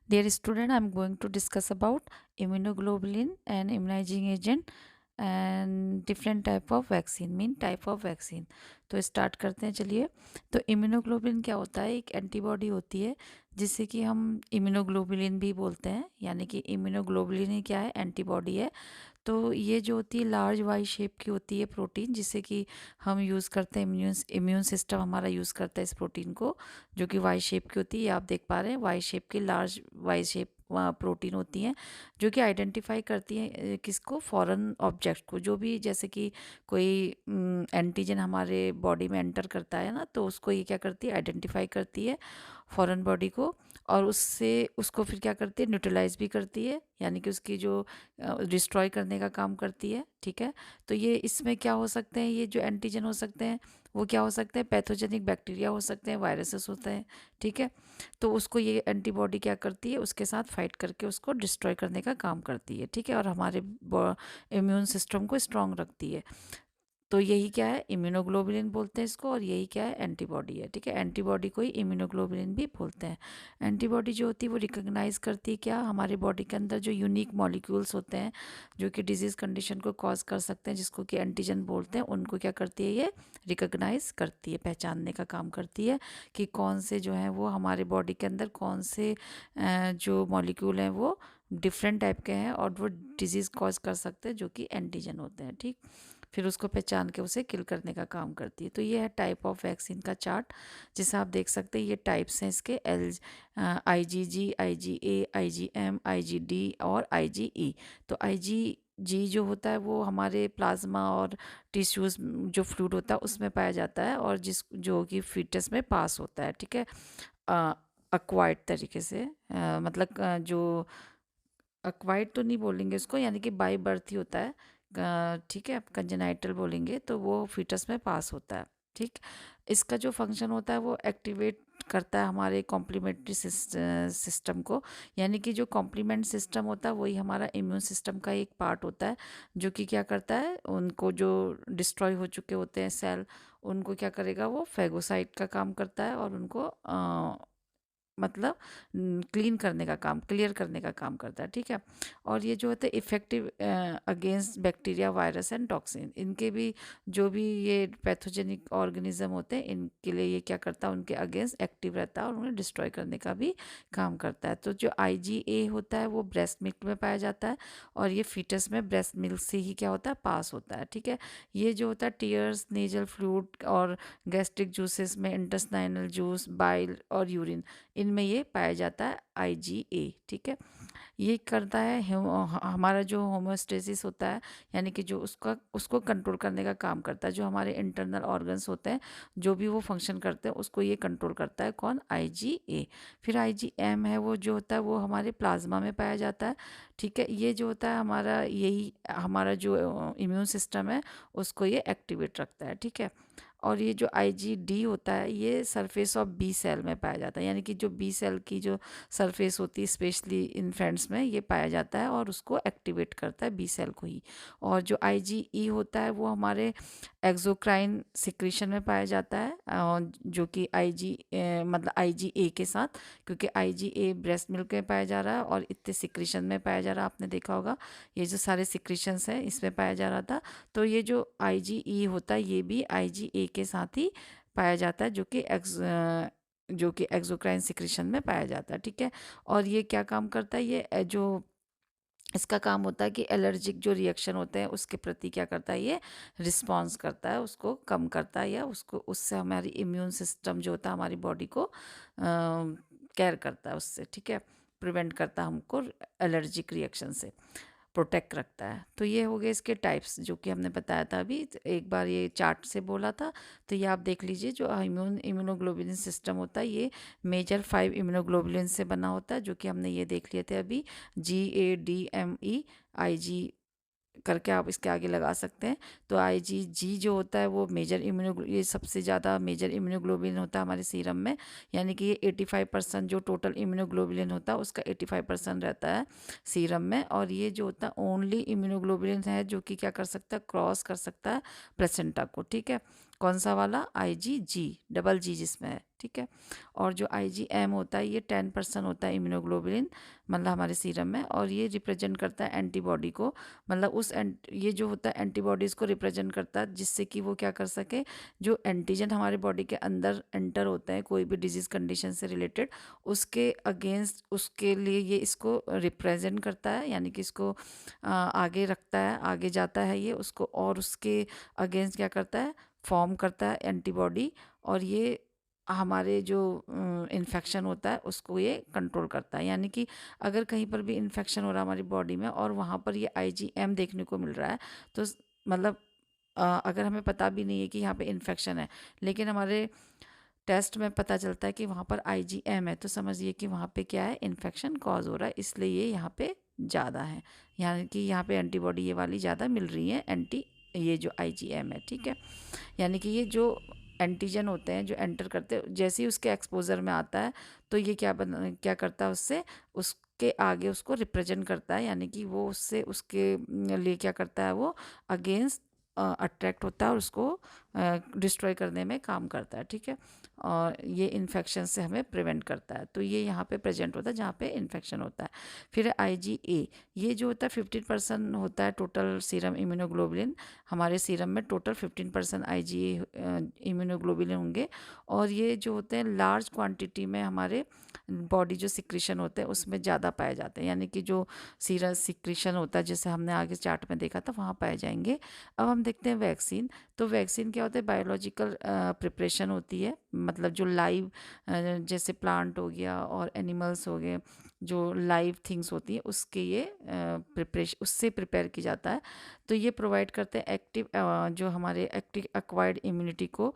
Dear student, I am going to discuss about immunoglobulin and immunizing agent and different type of vaccine mean type of vaccine. तो start करते हैं चलिए। तो immunoglobulin क्या होता है? एक एंटीबॉडी होती है जिसे कि हम इम्यूनोग्लोबुलिन भी बोलते हैं, यानी कि इम्यूनोग्लोबुलिन ही क्या है? एंटीबॉडी है। तो ये जो होती है लार्ज वाई शेप की होती है प्रोटीन, जिसे कि हम यूज़ करते हैं, इम्यून सिस्टम हमारा यूज़ करता है इस प्रोटीन को, जो कि वाई शेप की होती है। ये आप देख पा रहे हैं, वाई शेप की लार्ज वाई शेप प्रोटीन होती हैं, जो कि आइडेंटिफाई करती हैं किसको? फॉरेन ऑब्जेक्ट को। जो भी जैसे कि कोई एंटीजन हमारे बॉडी में एंटर करता है ना, तो उसको ये क्या करती है? आइडेंटिफाई करती है फॉरेन बॉडी को, और उससे उसको फिर क्या करती है? न्यूट्रलाइज भी करती है, यानी कि उसकी जो डिस्ट्रॉय करने का काम करती है। ठीक है। तो ये इसमें क्या हो सकते हैं? ये जो एंटीजन हो सकते हैं वो क्या हो सकते हैं? पैथोजेनिक बैक्टीरिया हो सकते हैं, वायरसेस होते हैं। ठीक है। तो उसको ये एंटीबॉडी क्या करती है? उसके साथ फाइट करके उसको डिस्ट्रॉय करने का काम करती है। ठीक है। और हमारे इम्यून सिस्टम को स्ट्रांग रखती है। तो यही क्या है? इम्यूनोग्लोबुलिन बोलते हैं इसको, और यही क्या है? एंटीबॉडी है। ठीक है। एंटीबॉडी को ही इम्यूनोग्लोबुलिन भी बोलते हैं। एंटीबॉडी जो होती है वो रिकॉग्नाइज करती है क्या? हमारे बॉडी के अंदर जो यूनिक मॉलिक्यूल्स होते हैं जो कि डिजीज कंडीशन को कॉज कर सकते हैं, जिसको कि एंटीजन बोलते हैं, उनको क्या करती है? ये रिकॉग्नाइज करती है, पहचानने का काम करती है कि कौन से जो है वो हमारे बॉडी के अंदर कौन से जो मॉलिक्यूल हैं वो डिफरेंट टाइप के हैं और वो डिजीज़ कॉज कर सकते हैं, जो कि एंटीजन होते हैं। ठीक। फिर उसको पहचान के उसे किल करने का काम करती है। तो ये है टाइप ऑफ वैक्सीन का चार्ट, जिसे आप देख सकते हैं। ये टाइप्स हैं इसके: IgG, IgA, IgM, IgD और IgE। तो IgG जो होता है वो हमारे प्लाज्मा और टिश्यूज़ जो फ्लूइड होता है उसमें पाया जाता है, और जो कि फीटस में पास होता है। ठीक है। अक्वायर्ड तरीके से, मतलब जो अक्वायर्ड तो नहीं बोलेंगे उसको, यानी कि बाय बर्थ ही होता है। ठीक है। कंजेनाइटल बोलेंगे तो वो फीटस में पास होता है। ठीक। इसका जो फंक्शन होता है वो एक्टिवेट करता है हमारे कॉम्प्लीमेंट्री सिस्टम को, यानी कि जो कॉम्प्लीमेंट सिस्टम होता है वही हमारा इम्यून सिस्टम का एक पार्ट होता है, जो कि क्या करता है? उनको जो डिस्ट्रॉय हो चुके होते हैं सेल, उनको क्या करेगा? वो फेगोसाइट का काम करता है, और उनको मतलब क्लीन करने का काम, क्लियर करने का काम करता है। ठीक है। और ये जो होता है effective against bacteria, virus and toxin, इनके भी जो भी ये पैथोजेनिक ऑर्गेनिज्म होते हैं, इनके लिए ये क्या करता है? उनके अगेंस्ट एक्टिव रहता है और उन्हें डिस्ट्रॉय करने का भी काम करता है। तो जो IgA होता है वो ब्रेस्ट मिल्क में पाया जाता है, और ये फीटस में ब्रेस्ट मिल्क से ही क्या होता है? पास होता है। ठीक है। ये जो होता है टीयर्स, नेजल फ्लूइड और गैस्ट्रिक जूसेस में, इंटेस्टाइनल जूस, बाइल और यूरिन, इनमें ये पाया जाता है IgA। ठीक है। ये करता है हमारा जो होमोस्टेसिस होता है, यानी कि जो उसका उसको कंट्रोल करने का काम करता है। जो हमारे इंटरनल ऑर्गन्स होते हैं जो भी वो फंक्शन करते हैं उसको ये कंट्रोल करता है। कौन? IgA। फिर IgM है, वो जो होता है वो हमारे प्लाज्मा में पाया जाता है। ठीक है। ये जो होता है हमारा, यही हमारा जो इम्यून सिस्टम है उसको ये एक्टिवेट रखता है। ठीक है। और ये जो IgD होता है ये सरफेस ऑफ बी सेल में पाया जाता है, यानी कि जो बी सेल की जो सरफेस होती है स्पेशली इन्फेंट्स में ये पाया जाता है, और उसको एक्टिवेट करता है बी सेल को ही। और जो IgE होता है वो हमारे एक्सोक्राइन सिक्रीशन में पाया जाता है, जो कि मतलब IgA के साथ, क्योंकि IgA ब्रेस्ट मिल्क में पाया जा रहा है और इतने सिक्रीशन में पाया जा रहा है। आपने देखा होगा ये जो सारे सिक्रीशंस हैं इसमें पाया जा रहा था। तो ये जो IgE होता है ये भी IgA के साथ ही पाया जाता है, जो कि एक्सोक्राइन सिक्रीशन में पाया जाता है। ठीक है। और ये क्या काम करता है? ये जो इसका काम होता है कि एलर्जिक जो रिएक्शन होते हैं उसके प्रति क्या करता है? ये रिस्पॉन्स करता है, उसको कम करता है, या उसको उससे हमारी इम्यून सिस्टम जो होता है हमारी बॉडी को केयर करता है उससे। ठीक है। प्रिवेंट करता है हमको एलर्जिक रिएक्शन से, प्रोटेक्ट रखता है। तो ये हो गए इसके टाइप्स जो कि हमने बताया था अभी, तो एक बार ये चार्ट से बोला था। तो ये आप देख लीजिए, जो इम्यूनोग्लोबुलिन सिस्टम होता है ये मेजर 5 इम्यूनोग्लोबुलिन से बना होता है, जो कि हमने ये देख लिए थे अभी। GADME IG करके आप इसके आगे लगा सकते हैं। तो IgG जो होता है वो ये सबसे ज़्यादा मेजर इम्यूनोग्लोबुलिन होता है हमारे सीरम में, यानी कि ये 85% जो टोटल इम्यूनोग्लोबुलिन होता है उसका 85% रहता है सीरम में। और ये जो होता है ओनली इम्यूनोग्लोबुलिन है जो कि क्या कर सकता है? क्रॉस कर सकता है प्लेसेंटा को। ठीक है। कौन सा वाला, IgG, डबल जी जिसमें है, ठीक है। और जो IgM होता है ये 10% होता है इम्यूनोग्लोबुलिन, मतलब हमारे सीरम में, और ये रिप्रेजेंट करता है एंटीबॉडी को, मतलब ये जो होता है एंटीबॉडीज़ को रिप्रेजेंट करता है, जिससे कि वो क्या कर सके, जो एंटीजन हमारे बॉडी के अंदर एंटर होते हैं कोई भी डिजीज़ कंडीशन से रिलेटेड, उसके अगेंस्ट, उसके लिए ये इसको रिप्रेजेंट करता है, यानी कि इसको आगे रखता है, आगे जाता है ये उसको, और उसके अगेंस्ट क्या करता है, फॉर्म करता है एंटीबॉडी, और ये हमारे जो इन्फेक्शन होता है उसको ये कंट्रोल करता है। यानी कि अगर कहीं पर भी इन्फेक्शन हो रहा है हमारी बॉडी में और वहाँ पर ये IgM देखने को मिल रहा है, तो मतलब अगर हमें पता भी नहीं है कि यहाँ पे इन्फेक्शन है, लेकिन हमारे टेस्ट में पता चलता है कि वहाँ पर IgM है, तो समझिए कि वहाँ पे क्या है, इन्फेक्शन कॉज हो रहा है, इसलिए ये यहाँ पे ज़्यादा है, यानी कि यहाँ पे एंटीबॉडी ये वाली ज़्यादा मिल रही है, ये जो IgM है, ठीक है। यानी कि ये जो एंटीजन होते हैं जो एंटर करते हैं, जैसे ही उसके एक्सपोजर में आता है तो ये क्या करता है, उससे उसके आगे उसको रिप्रेजेंट करता है, यानी कि वो उससे उसके लिए क्या करता है, वो अगेंस्ट अट्रैक्ट होता है और उसको डिस्ट्रॉय करने में काम करता है, ठीक है। और ये इन्फेक्शन से हमें प्रिवेंट करता है, तो ये यहाँ पे प्रेजेंट होता है जहाँ पे इन्फेक्शन होता है। फिर IgA, ये जो होता है 15% होता है टोटल सीरम इम्यूनोग्लोबुलिन, हमारे सीरम में टोटल 15% IgA इम्यूनोग्लोबुलिन होंगे, और ये जो होते हैं लार्ज क्वांटिटी में हमारे बॉडी जो सिक्रीशन होते हैं उसमें ज़्यादा पाए जाते हैं, यानी कि जो सीरम सिक्रीशन होता है जैसे हमने आगे चार्ट में देखा था वहाँ पाए जाएंगे। अब हम देखते हैं वैक्सीन। तो वैक्सीन क्या होता है, बायोलॉजिकल प्रिपरेशन होती है, मतलब जो लाइव जैसे प्लांट हो गया और एनिमल्स हो गए, जो लाइव थिंग्स होती हैं उसके ये प्रिपरेशन, उससे प्रिपेयर किया जाता है। तो ये प्रोवाइड करते हैं एक्टिव, जो हमारे एक्टिव एक्वायर्ड इम्यूनिटी को,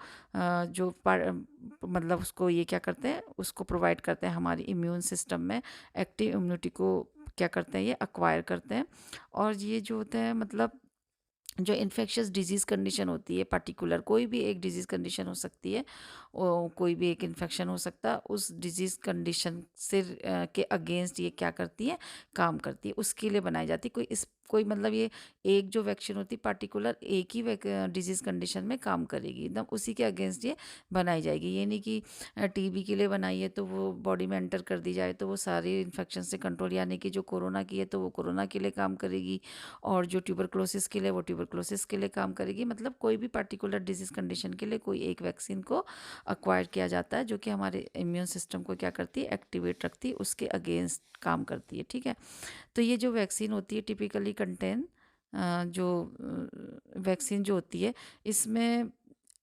मतलब उसको ये क्या करते हैं, उसको प्रोवाइड करते हैं हमारी इम्यून सिस्टम में, एक्टिव इम्यूनिटी को क्या करते हैं, ये अक्वायर करते हैं। और ये जो होते हैं, मतलब जो इन्फेक्शियस डिजीज़ कंडीशन होती है, पर्टिकुलर कोई भी एक डिजीज़ कंडीशन हो सकती है, कोई भी एक इन्फेक्शन हो सकता है, उस डिजीज़ कंडीशन से के अगेंस्ट ये क्या करती है, काम करती है, उसके लिए बनाई जाती है। कोई मतलब ये एक जो वैक्सीन होती है पर्टिकुलर एक ही डिजीज़ कंडीशन में काम करेगी, एकदम उसी के अगेंस्ट ये बनाई जाएगी। ये नहीं कि TB के लिए बनाई है तो वो बॉडी में एंटर कर दी जाए तो वो सारे इन्फेक्शन से कंट्रोल, यानी कि जो कोरोना की है तो वो कोरोना के लिए काम करेगी, और जो ट्यूबरक्लोसिस के लिए वो ट्यूबरक्लोसिस के लिए काम करेगी। मतलब कोई भी पर्टिकुलर डिजीज़ कंडीशन के लिए कोई एक वैक्सीन को अक्वायर किया जाता है, जो कि हमारे इम्यून सिस्टम को क्या करती है, एक्टिवेट रखती है, उसके अगेंस्ट काम करती है, ठीक है। तो ये जो वैक्सीन होती है टिपिकली कंटेन, जो वैक्सीन जो होती है इसमें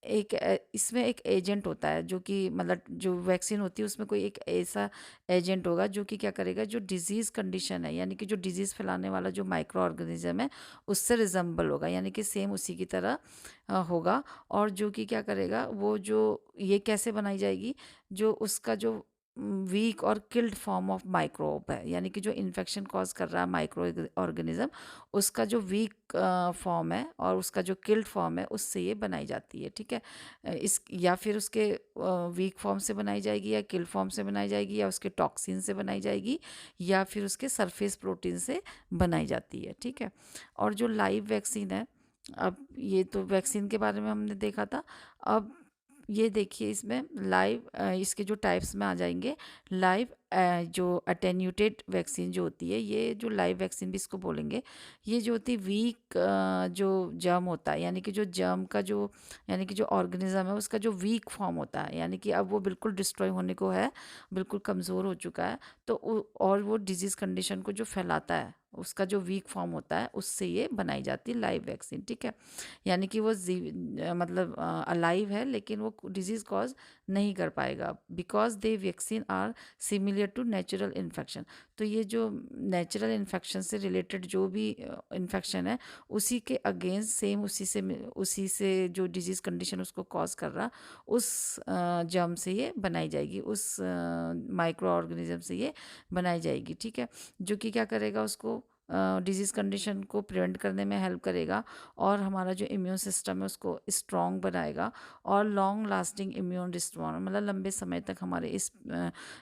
एक एजेंट होता है, जो कि मतलब जो वैक्सीन होती है उसमें कोई एक ऐसा एजेंट होगा जो कि क्या करेगा, जो डिजीज़ कंडीशन है, यानी कि जो डिजीज़ फैलाने वाला जो माइक्रो ऑर्गेनिज्म है उससे रिजेंबल होगा, यानी कि सेम उसी की तरह होगा। और जो कि क्या करेगा, वो जो ये कैसे बनाई जाएगी, जो उसका जो वीक और किल्ड फॉर्म ऑफ माइक्रोब है, यानी कि जो इन्फेक्शन कॉज कर रहा है माइक्रो ऑर्गेनिज्म, उसका जो वीक फॉर्म है और उसका जो किल्ड फॉर्म है उससे ये बनाई जाती है, ठीक है। इस या फिर उसके वीक फॉर्म से बनाई जाएगी, या किल्ड फॉर्म से बनाई जाएगी, या उसके टॉक्सिन से बनाई जाएगी, या फिर उसके सरफेस प्रोटीन से बनाई जाती है, ठीक है। और जो लाइव वैक्सीन है, अब ये तो वैक्सीन के बारे में हमने देखा था। अब ये देखिए इसमें लाइव, इसके जो टाइप्स में आ जाएंगे, लाइव जो अटेन्यूटेड वैक्सीन जो होती है, ये जो लाइव वैक्सीन भी इसको बोलेंगे, ये जो होती है वीक, जो जर्म होता है, यानी कि जो जर्म का जो, यानी कि जो ऑर्गेनिज्म है उसका जो वीक फॉर्म होता है, यानी कि अब वो बिल्कुल डिस्ट्रॉय होने को है, बिल्कुल कमज़ोर हो चुका है, तो और वो डिजीज़ कंडीशन को जो फैलाता है उसका जो वीक फॉर्म होता है उससे ये बनाई जाती है लाइव वैक्सीन, ठीक है। यानी कि वो मतलब अलाइव है लेकिन वो डिजीज़ कॉज नहीं कर पाएगा, because they vaccine are similar to natural infection. तो ये जो नेचुरल इन्फेक्शन से रिलेटेड जो भी इन्फेक्शन है उसी के अगेंस्ट सेम उसी से जो डिजीज़ कंडीशन उसको कॉज कर रहा, उस जर्म से ये बनाई जाएगी, उस माइक्रो ऑर्गेनिज्म से ये बनाई जाएगी, ठीक है। जो कि क्या करेगा, उसको डिजीज़ कंडीशन को प्रिवेंट करने में हेल्प करेगा और हमारा जो इम्यून सिस्टम है उसको स्ट्रॉन्ग बनाएगा और लॉन्ग लास्टिंग इम्यून रिस्पॉन्स मतलब लंबे समय तक हमारे इस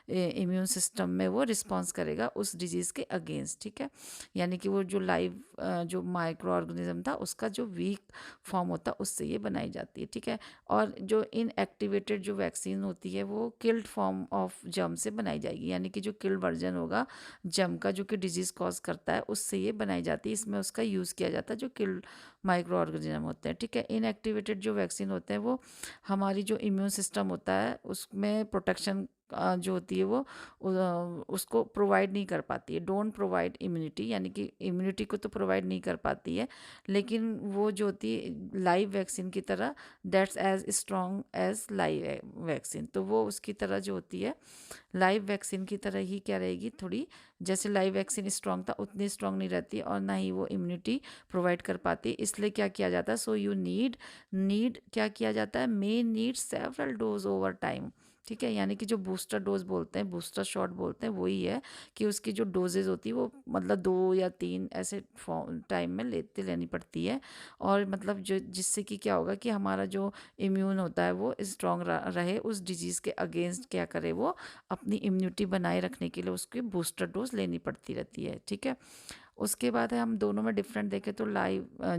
इम्यून सिस्टम में वो रिस्पॉन्स करेगा उस डिजीज़ के अगेंस्ट, ठीक है। यानी कि वो जो लाइव जो माइक्रो ऑर्गेनिज्म था उसका जो वीक फॉर्म होता है उससे ये बनाई जाती है, ठीक है। और जो इनएक्टिवेटेड जो वैक्सीन होती है वो किल्ड फॉर्म ऑफ जर्म से बनाई जाएगी, यानी कि जो किल्ड वर्जन होगा जर्म का जो कि डिजीज़ कॉज करता है उससे ये बनाई जाती है। इसमें उसका यूज़ किया जाता है जो किल्ड माइक्रो ऑर्गेनिज्म होते हैं, ठीक है। इनएक्टिवेटेड जो वैक्सीन होते हैं वो हमारी जो इम्यून सिस्टम होता है उसमें प्रोटेक्शन जो होती है वो उसको प्रोवाइड नहीं कर पाती है, डोंट प्रोवाइड इम्यूनिटी, यानी कि इम्यूनिटी को तो प्रोवाइड नहीं कर पाती है, लेकिन वो जो होती है लाइव वैक्सीन की तरह that's as strong as live vaccine, तो वो उसकी तरह जो होती है लाइव वैक्सीन की तरह ही क्या रहेगी, थोड़ी जैसे लाइव वैक्सीन स्ट्रॉन्ग था उतनी स्ट्रॉन्ग नहीं रहती और ना ही वो इम्यूनिटी प्रोवाइड कर पाती। इसलिए क्या किया जाता है, सो यू नीड क्या किया जाता है, may need several dose over time, ठीक है। यानी कि जो बूस्टर डोज बोलते हैं, बूस्टर शॉट बोलते हैं, वही है कि उसकी जो डोजेज होती है वो मतलब 2 या 3 ऐसे टाइम में लेनी पड़ती है। और मतलब जो जिससे कि क्या होगा कि हमारा जो इम्यून होता है वो स्ट्रॉन्ग रहे उस डिजीज़ के अगेंस्ट, क्या करे वो अपनी इम्यूनिटी बनाए रखने के लिए उसकी बूस्टर डोज लेनी पड़ती रहती है, ठीक है। उसके बाद है हम दोनों में डिफरेंट देखें तो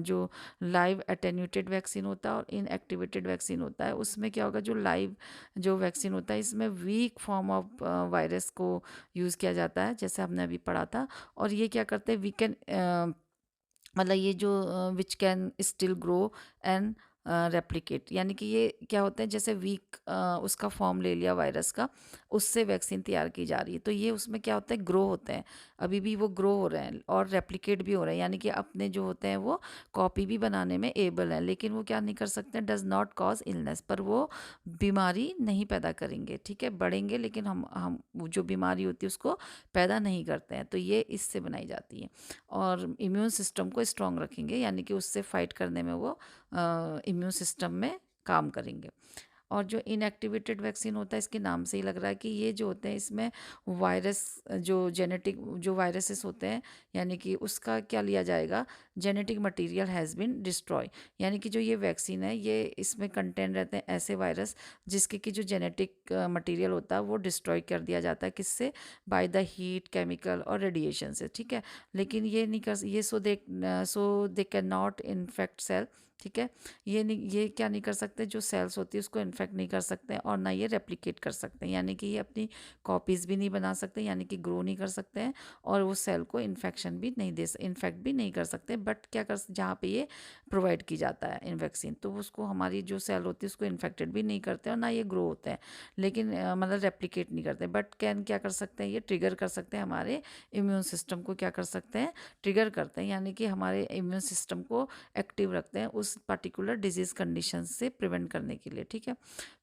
जो लाइव एटेन्यूटेड वैक्सीन होता है और इनएक्टिवेटेड वैक्सीन होता है, उसमें क्या होगा, जो लाइव जो वैक्सीन होता है इसमें वीक फॉर्म ऑफ वायरस को यूज़ किया जाता है, जैसे हमने अभी पढ़ा था। और ये क्या करते हैं, वी कैन मतलब ये जो which can still grow and replicate, यानी कि ये क्या होता है, जैसे वीक उसका फॉर्म ले लिया वायरस का, उससे वैक्सीन तैयार की जा रही है, तो ये उसमें क्या होता है, ग्रो होते हैं, अभी भी वो ग्रो हो रहे हैं और रेप्लिकेट भी हो रहे हैं, यानी कि अपने जो होते हैं वो कॉपी भी बनाने में एबल है, लेकिन वो क्या नहीं कर सकते, डज नॉट कॉज इलनेस, पर वो बीमारी नहीं पैदा करेंगे, ठीक है, बढ़ेंगे लेकिन हम वो जो बीमारी होती है उसको पैदा नहीं करते हैं, तो ये इससे बनाई जाती है और इम्यून सिस्टम को स्ट्रॉन्ग रखेंगे, यानी कि उससे फाइट करने में वो इम्यून सिस्टम में काम करेंगे। और जो इनएक्टिवेटेड वैक्सीन होता है, इसके नाम से ही लग रहा है कि ये जो होते हैं इसमें वायरस जो जेनेटिक जो वायरसेस होते हैं, यानी कि उसका क्या लिया जाएगा, genetic material has been destroy, यानी कि जो ये वैक्सीन है ये इसमें कंटेंट रहते हैं ऐसे वायरस जिसके कि जो जेनेटिक मटेरियल होता है वो डिस्ट्रॉय कर दिया जाता है, किससे, बाय द हीट, केमिकल और रेडिएशन से, ठीक है। लेकिन ये नहीं कर ये सो दे कैन नॉट इन्फेक्ट सेल, ठीक है। ये क्या नहीं कर सकते, जो सेल्स होती है उसको इन्फेक्ट नहीं कर सकते और ना ये रेप्लिकेट कर सकते हैं, यानी कि ये अपनी कॉपीज़ भी नहीं बना सकते, यानी कि ग्रो नहीं कर सकते हैं और वो सेल को इन्फेक्शन भी नहीं इन्फेक्ट भी नहीं कर सकते, बट क्या कर जहाँ पे ये प्रोवाइड की जाता है इन वैक्सीन, तो उसको हमारी जो सेल होती है उसको इन्फेक्टेड भी नहीं करते और ना ये ग्रो होते हैं, लेकिन मतलब रेप्लिकेट नहीं करते, बट कैन क्या कर सकते हैं, ये ट्रिगर कर सकते हैं हमारे इम्यून सिस्टम को, क्या कर सकते हैं, ट्रिगर करते हैं, यानी कि हमारे इम्यून सिस्टम को एक्टिव रखते हैं उस पर्टिकुलर डिजीज़ कंडीशन से प्रिवेंट करने के लिए, ठीक है।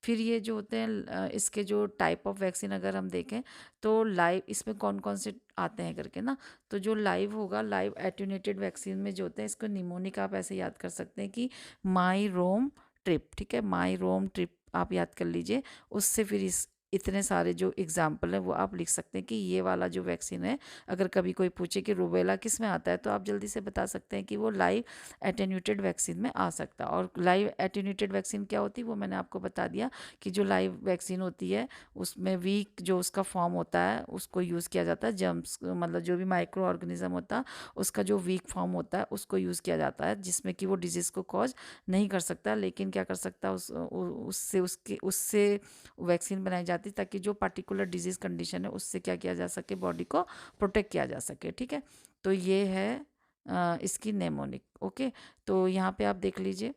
फिर ये जो होते हैं इसके जो टाइप ऑफ वैक्सीन अगर हम देखें तो लाइव इसमें कौन कौन से आते हैं करके ना, तो जो लाइव होगा, लाइव एट्यूनेटेड वैक्सीन में जो होते हैं इसको निमोनिक आप ऐसे याद कर सकते हैं कि माई रोम ट्रिप, ठीक है, माई रोम ट्रिप आप याद कर लीजिए, उससे फिर इस इतने सारे जो एग्जाम्पल हैं वो आप लिख सकते हैं कि ये वाला जो वैक्सीन है, अगर कभी कोई पूछे कि रूबेला किस में आता है तो आप जल्दी से बता सकते हैं कि वो लाइव एटेन्यूटेड वैक्सीन में आ सकता है। और लाइव एटेन्यूटेड वैक्सीन क्या होती है वो मैंने आपको बता दिया कि जो लाइव वैक्सीन होती है उसमें वीक जो उसका फॉर्म होता है उसको यूज़ किया जाता है, जर्म्स मतलब जो भी माइक्रो ऑर्गेनिज्म होता है उसका जो वीक फॉर्म होता है उसको यूज़ किया जाता है, जिसमें कि वो डिजीज़ को कॉज नहीं कर सकता, लेकिन क्या कर सकता है उससे वैक्सीन बनाई जाती है ताकि जो पर्टिकुलर डिजीज़ कंडीशन है उससे क्या किया जा सके, बॉडी को प्रोटेक्ट किया जा सके, ठीक है। तो ये है इसकी नेमोनिक, ओके। तो यहाँ पे आप देख लीजिए,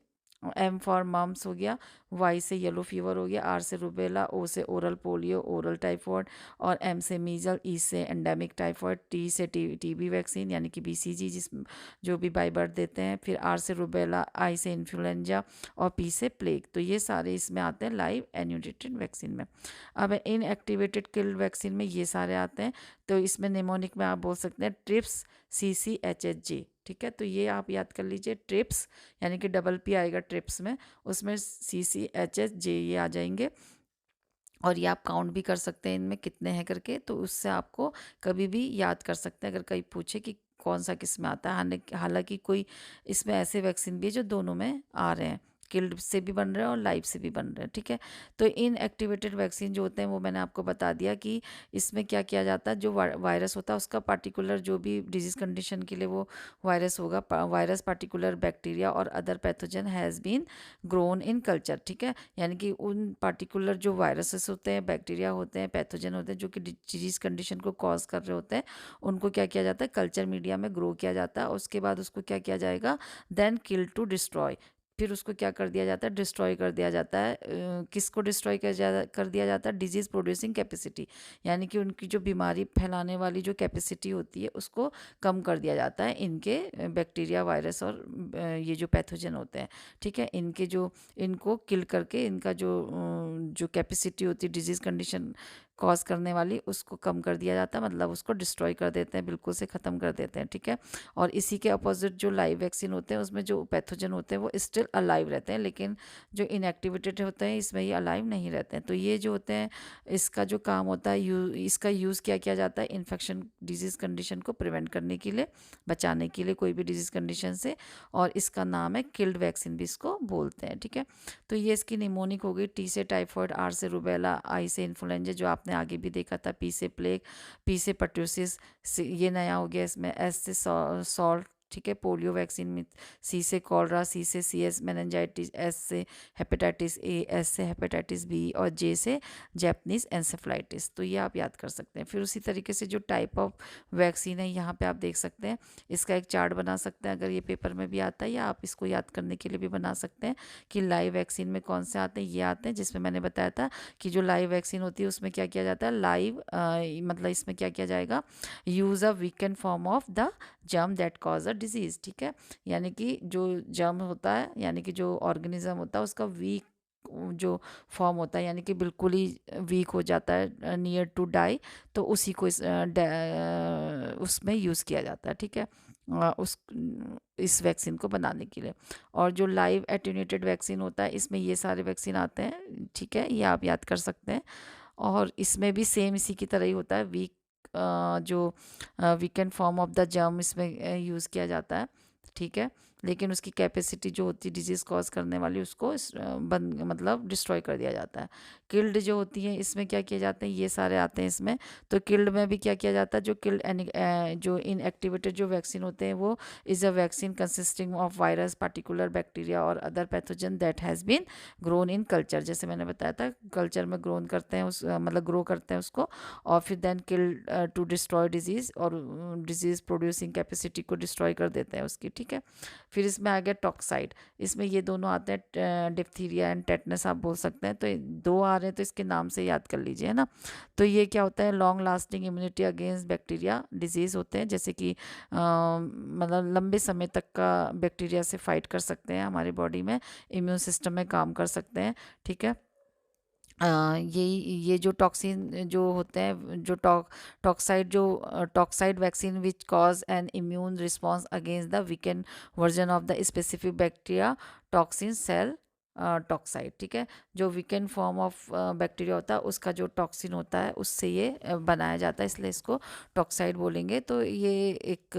एम फॉर मम्स हो गया, वाई से येलो फीवर हो गया, आर से रुबेला, ओ से ओरल पोलियो ओरल टाइफॉइड, और एम से मीजल, ई से एंडेमिक टाइफॉइड, टी से टीबी वैक्सीन यानी कि बीसीजी जिस जो भी बाय बर्थ देते हैं, फिर आर से रुबेला, आई से इन्फ्लुएंजा और पी से प्लेग, तो ये सारे इसमें आते हैं लाइव एन्यूटेटेड वैक्सीन में। अब इनएक्टिवेटेड किल्ड वैक्सीन में ये सारे आते हैं, तो इसमें निमोनिक में आप बोल सकते हैं ट्रिप्स, CCHHG, ठीक है। तो ये आप याद कर लीजिए, ट्रिप्स यानी कि डबल पी आएगा ट्रिप्स में, उसमें CCHHJ ये आ जाएंगे, और ये आप काउंट भी कर सकते हैं इनमें कितने हैं करके, तो उससे आपको कभी भी याद कर सकते हैं, अगर कोई पूछे कि कौन सा किस में आता है। हालांकि कोई इसमें ऐसे वैक्सीन भी है जो दोनों में आ रहे हैं, किल्ड से भी बन रहे हैं और लाइव से भी बन रहे हैं, ठीक है। तो इन एक्टिवेटेड वैक्सीन जो होते हैं वो मैंने आपको बता दिया कि इसमें क्या किया जाता है, जो वायरस होता है उसका पार्टिकुलर जो भी डिजीज कंडीशन के लिए वो वायरस होगा, वायरस पार्टिकुलर बैक्टीरिया और other pathogen has been grown in culture, ठीक है। यानी कि उन पार्टिकुलर जो वायरसेस होते हैं, बैक्टीरिया होते हैं, पैथोजन होते हैं जो कि डिजीज कंडीशन को कॉज कर रहे होते हैं, उनको क्या किया जाता है, कल्चर मीडिया में ग्रो किया जाता है। उसके बाद उसको क्या किया जाएगा, देन किल टू डिस्ट्रॉय, फिर उसको क्या कर दिया जाता है, डिस्ट्रॉय कर दिया जाता है। किसको डिस्ट्रॉय कर दिया जाता है, डिजीज़ प्रोड्यूसिंग कैपेसिटी, यानी कि उनकी जो बीमारी फैलाने वाली जो कैपेसिटी होती है उसको कम कर दिया जाता है, इनके बैक्टीरिया, वायरस और ये जो पैथोजन होते हैं, ठीक है, इनके जो इनको किल करके इनका जो कैपेसिटी होती है डिजीज़ कंडीशन कॉज करने वाली, उसको कम कर दिया जाता है, मतलब उसको डिस्ट्रॉय कर देते हैं, बिल्कुल से ख़त्म कर देते हैं, ठीक है। और इसी के अपोजिट जो लाइव वैक्सीन होते हैं उसमें जो पैथोजन होते हैं वो स्टिल अलाइव रहते हैं, लेकिन जो इनएक्टिवेटेड होते हैं इसमें ये अलाइव नहीं रहते हैं। तो ये जो होते हैं इसका जो काम होता है, इसका यूज़ क्या किया जाता है, इन्फेक्शन डिजीज़ कंडीशन को प्रिवेंट करने के लिए, बचाने के लिए कोई भी डिजीज़ कंडीशन से, और इसका नाम है किल्ड वैक्सीन भी इसको बोलते हैं, ठीक है। तो ये इसकी निमोनिक हो गई, टी से टाइफॉइड, आर से रूबेला, आई से इन्फ्लुएंजा जो आपने आगे भी देखा था, पी से प्लेग, पी से पर्ट्यूसिस, ये नया हो गया इसमें, एस से सॉल्ट, ठीक है, पोलियो वैक्सीन में, सी से कॉलरा, सी से सी एस मेनिंजाइटिस, एस से हेपेटाइटिस ए, एस से हेपेटाइटिस बी और जे से जैपनीज एंसेफ्लाइटिस। तो ये आप याद कर सकते हैं। फिर उसी तरीके से जो टाइप ऑफ वैक्सीन है यहाँ पे आप देख सकते हैं, इसका एक चार्ट बना सकते हैं अगर ये पेपर में भी आता है, या आप इसको याद करने के लिए भी बना सकते हैं कि लाइव वैक्सीन में कौन से आते हैं। ये आते हैं जिसमें मैंने बताया था कि जो लाइव वैक्सीन होती है उसमें क्या किया जाता है, लाइव मतलब इसमें क्या किया जाएगा, use a weekend form of the germ that cause a disease, ठीक है। यानी कि जो जर्म होता है, यानी कि जो ऑर्गेनिज्म होता है उसका वीक जो फॉर्म होता है, यानी कि बिल्कुल ही वीक हो जाता है, नियर टू डाई, तो उसी को उसमें यूज़ किया जाता है, ठीक है, उस इस वैक्सीन को बनाने के लिए। और जो लाइव एटेन्यूएटेड वैक्सीन होता है इसमें ये सारे वैक्सीन आते हैं, ठीक है, ये आप याद कर सकते हैं। और इसमें भी सेम इसी की तरह ही होता है, जो weekend form of the germ इसमें यूज़ किया जाता है, ठीक है, लेकिन उसकी कैपेसिटी जो होती है डिजीज़ कॉज करने वाली उसको मतलब डिस्ट्रॉय कर दिया जाता है। किल्ड जो होती है इसमें क्या किया जाता है, ये सारे आते हैं इसमें। तो किल्ड में भी क्या किया जाता है, जो जो इनएक्टिवेटेड जो वैक्सीन होते हैं वो is a vaccine consisting of virus, particular bacteria और other pathogen that has been grown in culture, जैसे मैंने बताया था कल्चर में ग्रोन करते हैं मतलब ग्रो करते हैं उसको, और फिर then kill to destroy disease, और डिजीज़ प्रोड्यूसिंग कैपेसिटी को डिस्ट्रॉय कर देते हैं उसकी, ठीक है। फिर इसमें आ गया टॉक्साइड, इसमें ये दोनों आते हैं, डिप्थीरिया एंड टेटनस आप बोल सकते हैं। तो ये दो आ रहे हैं तो इसके नाम से याद कर लीजिए, है ना। तो ये क्या होता है, long lasting immunity against bacteria disease होते हैं, जैसे कि मतलब लंबे समय तक का बैक्टीरिया से फाइट कर सकते हैं, हमारी बॉडी में इम्यून सिस्टम में काम कर सकते हैं, ठीक है। ये जो टॉक्सिन जो होते हैं, जो toxoid vaccine which cause an immune response against the weakened version of the specific bacteria, toxin cell toxoid, ठीक है। जो वीकेंड फॉर्म ऑफ बैक्टीरिया होता है उसका जो टॉक्सिन होता है उससे ये बनाया जाता है, इसलिए इसको टॉक्साइड बोलेंगे। तो ये एक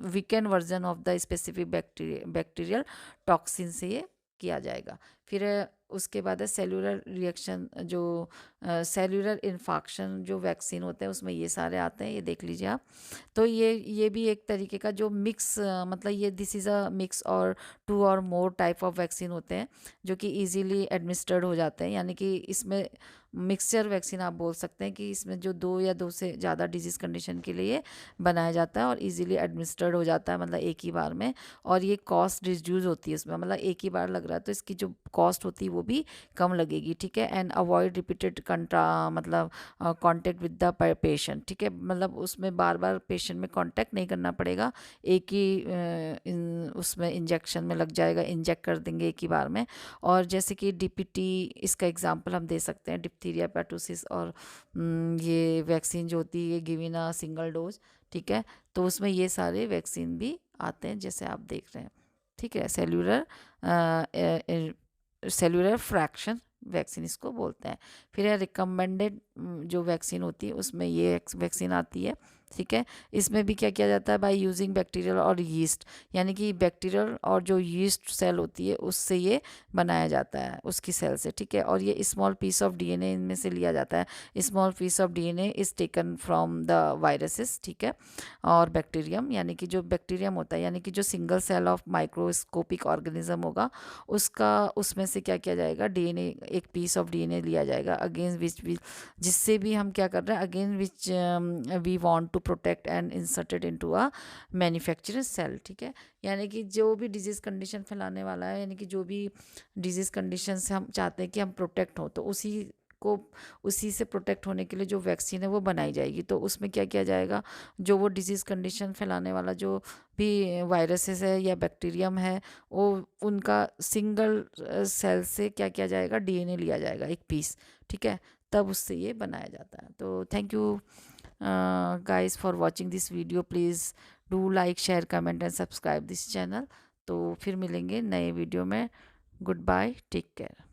weekend version of the specific bacterial toxin से ये किया जाएगा। फिर उसके बाद है सेलुलर रिएक्शन, जो सेलुलर इन्फेक्शन जो वैक्सीन होते हैं उसमें ये सारे आते हैं, ये देख लीजिए आप। तो ये भी एक तरीके का जो मिक्स मतलब ये दिस इज़ अ मिक्स और 2 और मोर टाइप ऑफ वैक्सीन होते हैं जो कि इजीली एडमिनिस्टर्ड हो जाते हैं, यानी कि इसमें मिक्सचर वैक्सीन आप बोल सकते हैं कि इसमें जो 2 या 2 से ज़्यादा डिजीज़ कंडीशन के लिए बनाया जाता है और इजीली एडमिनिस्टर्ड हो जाता है, मतलब एक ही बार में। और ये कॉस्ट रिड्यूस होती है इसमें, मतलब एक ही बार लग रहा है तो इसकी जो कॉस्ट होती है वो भी कम लगेगी, ठीक है। एंड अवॉइड रिपीटेड मतलब कांटेक्ट विद द पेशेंट, ठीक है, मतलब उसमें बार बार पेशेंट में कांटेक्ट नहीं करना पड़ेगा, एक ही उसमें इंजेक्शन में लग जाएगा, इंजेक्ट कर देंगे एक ही बार में। और जैसे कि डीपीटी इसका एग्जांपल हम दे सकते हैं, डिप्थीरिया पैटोसिस, और ये वैक्सीन जो होती है गिवन अ सिंगल डोज, ठीक है। तो उसमें ये सारे वैक्सीन भी आते हैं जैसे आप देख रहे हैं, ठीक है। सेल्यूलर फ्रैक्शन वैक्सीन इसको बोलते हैं। फिर है रिकमेंडेड जो वैक्सीन होती है उसमें ये वैक्सीन आती है, ठीक है। इसमें भी क्या किया जाता है, बाय यूजिंग बैक्टीरियल और यीस्ट, यानी कि बैक्टीरियल और जो यीस्ट सेल होती है उससे ये बनाया जाता है, उसकी सेल से, ठीक है। और ये स्मॉल पीस ऑफ डीएनए इनमें से लिया जाता है। Small piece of DNA is taken from the viruses, ठीक है। और बैक्टीरियम, यानी कि जो बैक्टीरियम होता है, यानी कि जो single cell of microscopic organism होगा उसका, उसमें से क्या किया जाएगा, डीएनए, एक पीस ऑफ डीएनए लिया जाएगा, अगेंस्ट विच, जिससे भी हम क्या कर रहे हैं, against which we want to protect and inserted into a manufacturer cell, ठीक है। यानी कि जो भी डिजीज़ कंडीशन फैलाने वाला है, यानी कि जो भी डिजीज़ कंडीशन से हम चाहते हैं कि हम प्रोटेक्ट हों, तो को उसी से प्रोटेक्ट होने के लिए जो वैक्सीन है वो बनाई जाएगी। तो उसमें क्या किया जाएगा, जो वो डिजीज़ कंडीशन फैलाने वाला जो भी वायरसेस है या बैक्टीरियम है, वो उनका सिंगल सेल से क्या किया जाएगा, डीएनए लिया जाएगा एक पीस, ठीक है। तब उससे ये बनाया जाता है। तो thank you guys for watching this video. Please do like, share, comment and subscribe this channel. तो फिर मिलेंगे नए वीडियो में। Good bye, take care.